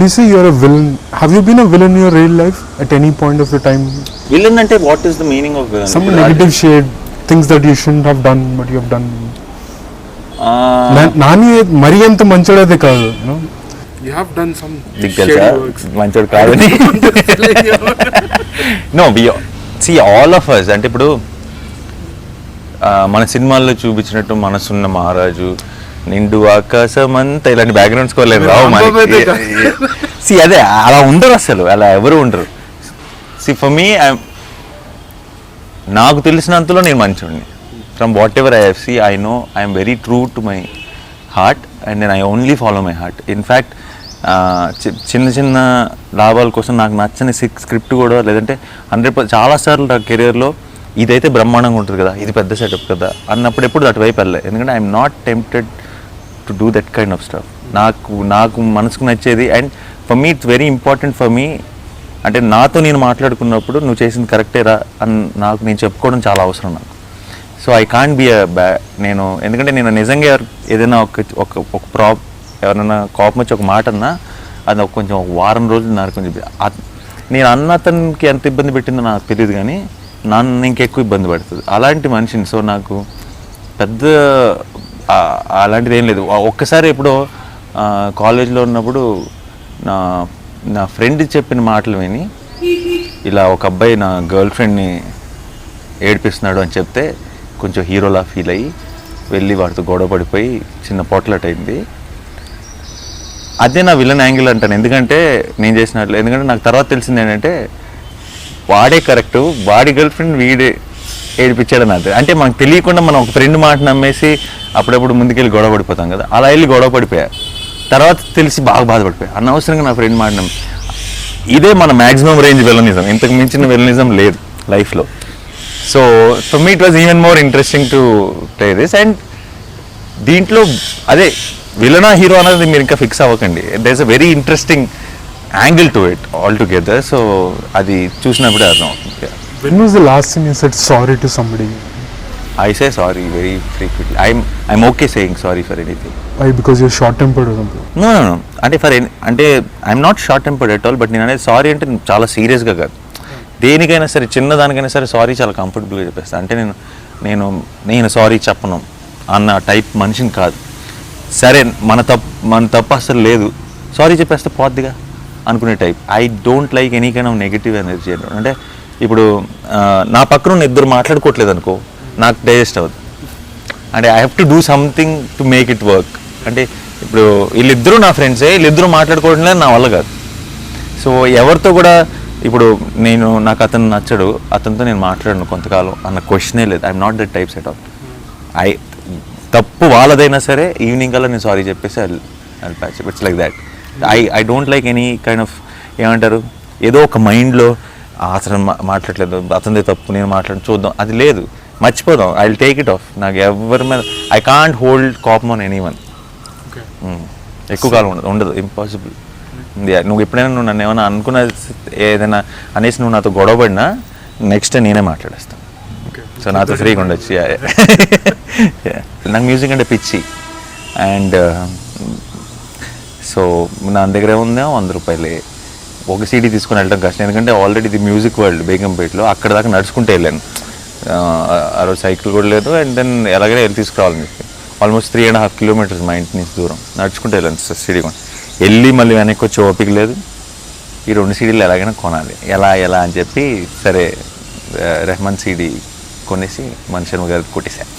you say you're a villain? Have you been a villain in your real life at any point of your time? Villain అంటే what is the meaning of villain? Some negative shade, things that you shouldn't have done, but you have done. Nani మరీ అంత మంచోడైతే కాదు, you have done some shady works. మంచోడు కాదని. No see all of us అంటే ఇప్పుడు మన సినిమాల్లో చూపించినట్టు మనసున్న మహారాజు, నిండు ఆకాశం అంతా ఇలాంటి బ్యాక్గ్రౌండ్ స్కోర్ లేదు రావు మనకి. సి అదే అలా ఉండరు, అసలు అలా ఎవరు ఉండరు. సి ఫర్ మీ నాకు తెలిసినంతలో నేను మంచోడిని. From what ever I have see I know I'm very true to my heart and నేను I only follow my heart. In fact చిన్న చిన్న లాభాల కోసం నాకు నచ్చని స్క్రిప్ట్ కూడా లేదంటే 100% చాలాసార్లు నా కెరియర్లో ఇదైతే బ్రహ్మాండంగా ఉంటుంది కదా, ఇది పెద్ద సెటప్ కదా అన్నప్పుడు ఎప్పుడు అటువైపు వెళ్ళే. ఎందుకంటే I'm not tempted to do that kind of stuff. నాకు మనసుకు నచ్చేది. And for me it's very important for me అంటే నాతో నేను మాట్లాడుకున్నప్పుడు నువ్వు చేసింది కరెక్టేరా అని నేను చెప్పుకోవడం చాలా అవసరం నాకు. సో ఐ కాంట్ బి నేను ఎందుకంటే నేను నిజంగా ఏదైనా ఒక ఎవరైనా కోపం వచ్చి ఒక మాట అన్నా అది కొంచెం ఒక వారం రోజులు నాకు కొంచెం నేను అన్న అతనికి ఎంత ఇబ్బంది పెట్టిందో నాకు తెలియదు, కానీ నన్ను ఇంకెక్కువ ఇబ్బంది పడుతుంది అలాంటి మనిషిని. సో నాకు పెద్ద అలాంటిది ఏం లేదు. ఒక్కసారి ఎప్పుడో కాలేజ్లో ఉన్నప్పుడు నా ఫ్రెండ్ చెప్పిన మాటలు విని ఇలా ఒక అబ్బాయి నా గర్ల్ ఫ్రెండ్ని ఏడిపిస్తున్నాడు అని చెప్తే కొంచెం హీరోలా ఫీల్ అయ్యి వెళ్ళి వాడితో గొడవ పడిపోయి చిన్న పోట్లాట అయింది. అదే నా విలన్ యాంగిల్ అంటాను. ఎందుకంటే నేను చేసినట్లు, ఎందుకంటే నాకు తర్వాత తెలిసింది ఏంటంటే వాడే కరెక్ట్, వాడి గర్ల్ ఫ్రెండ్ వీడే ఏడిపించాడని. అది అంటే మనకు తెలియకుండా మనం ఒక ఫ్రెండ్ మాట నమ్మేసి అప్పుడప్పుడు ముందుకెళ్ళి గొడవ పడిపోతాం కదా, అలా వెళ్ళి గొడవ పడిపోయా. తర్వాత తెలిసి బాగా బాధపడిపోయా, అనవసరంగా నా ఫ్రెండ్ మాట నమ్మి. ఇదే మన మ్యాక్సిమం రేంజ్ విలనిజం, ఇంతకు మించిన విలనిజం లేదు లైఫ్లో. So for me it was even more interesting to play this. And దీంట్లో అదే విలనా హీరో అనేది మీరు ఇంకా ఫిక్స్ అవ్వకండి. There is a very interesting angle to it all together. So అది చూసినప్పుడే అర్థం అవుతుంది. When was the last time you said sorry to somebody? I say sorry very frequently. I'm okay saying sorry for anything. Why? Because you're short-tempered or something? No. అంటే I'm not short tempered at all. But నేను అనేది sorry అంటే చాలా సీరియస్గా కాదు, దేనికైనా సరే చిన్నదానికైనా సరే సారీ చాలా కంఫర్టబుల్గా చెప్పేస్తాను. అంటే నేను సారీ చెప్పను అన్న టైప్ మనిషిని కాదు. సరే మన తప్పు అసలు లేదు, సారీ చెప్పేస్తే పోద్దిగా అనుకునే type. I don't like any kind of negative energy. అంటే ఇప్పుడు నా పక్కన ఉన్న ఇద్దరు మాట్లాడుకోవట్లేదు అనుకో, నాకు డైజెస్ట్ అవ్వదు. అంటే I have to do something to make it work. అంటే ఇప్పుడు వీళ్ళిద్దరూ నా ఫ్రెండ్సే, వీళ్ళిద్దరూ మాట్లాడుకోవడం లేదు, నా వల్ల కాదు. సో ఎవరితో కూడా ఇప్పుడు నాకు అతను నచ్చడు, అతనితో నేను మాట్లాడను కొంతకాలం అన్న క్వశ్చనే లేదు. I'm not that types at all. తప్పు వాళ్ళదైనా సరే ఈవినింగ్ కల్లా నేను సారీ చెప్పేసి eye patch up. It's like that. I don't like any kind of ఏమంటారు ఏదో ఒక మైండ్లో అతను మాట్లాడలేదు, అతనిదే తప్పు, నేను చూద్దాం, అది లేదు, మర్చిపోదాం. I will take it off. నాకు ఎవరి మీద I can't hold cop on any one. ఎక్కువ కాలం ఉండదు, ఇంపాసిబుల్. నువ్వు ఎప్పుడైనా నన్ను ఏమైనా అనుకున్న ఏదైనా అనేసి నువ్వు నాతో గొడవ పడినా నెక్స్ట్ నేనే మాట్లాడేస్తాను. సో నాతో ఫ్రీగా ఉండొచ్చు. నాకు మ్యూజిక్ అంటే పిచ్చి. అండ్ సో నా దగ్గర ఏముందో 100 రూపాయలే, ఒక సీడీ తీసుకొని వెళ్ళడం కష్టం. ఎందుకంటే ఆల్రెడీ ఇది మ్యూజిక్ వరల్డ్ బేగంపేటలో, అక్కడ దాకా నడుచుకుంటే వెళ్ళాను. ఆ రోజు సైకిల్ కూడా లేదు. అండ్ దెన్ ఎలాగైనా వెళ్ళి తీసుకురావాలని చెప్పి ఆల్మోస్ట్ 3.5 కిలోమీటర్స్ మా ఇంటి నుంచి దూరం నడుచుకుంటే వెళ్ళాను సీడీ కొని. వెళ్ళి మళ్ళీ వెనక్కి వచ్చి ఓపిక లేదు, ఈ 2 సీడీలు ఎలాగైనా కొనాలి, ఎలా అని చెప్పి సరే రెహమాన్ సీడీ కొనేసి మనిషి గారికి కొట్టేశాను.